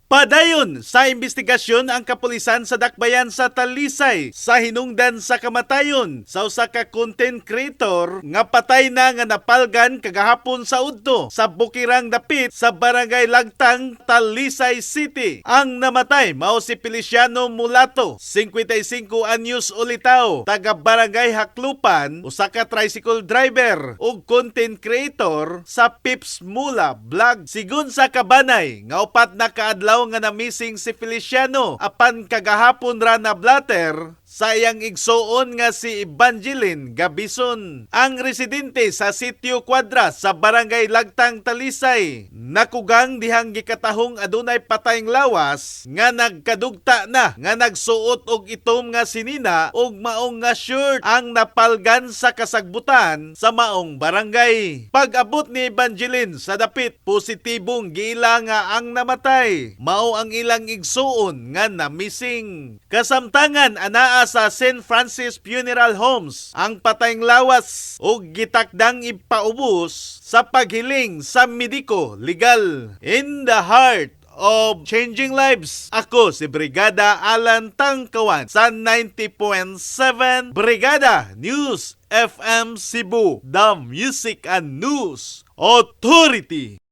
Padayon sa investigasyon ang kapulisan sa dakbayan sa Talisay sa hinungdan sa kamatayon sa usa ka content creator nga patay na nga napalgan kagahapon sa udto sa Bukirang Dapit sa Barangay Lagtang, Talisay City. Ang namatay mao si Feliciano Mulato, 55 anyos ulitaw, taga Barangay Haklupan, usa ka tricycle driver ug content creator sa Pips Mula Vlog. Sigun sa kabanay nga upat na kaadlaw nga na-missing si Feliciano apan kagahapon ra na blatter sa iyang igsuon nga si Evangeline Gabison. Ang residente sa Sitio Cuadra sa Barangay Lagtang, Talisay, nakugang dihang gikatahong adunay patayng lawas nga nagkadugta na nga nagsuot og itom nga sinina og maong nga shirt ang napalgan sa kasagbutan sa maong barangay. Pag-abot ni Evangeline sa dapit, positibong giila nga ang namatay mao ang ilang igsuon nga na-missing. Kasamtangan anaa sa St. Francis Funeral Homes ang patayng lawas ug gitakdang ipaubos sa paghiling sa mediko legal. In the heart of changing lives, ako si Brigada Alan Tangkawan sa 90.7 Brigada News FM Cebu, the Music and News Authority.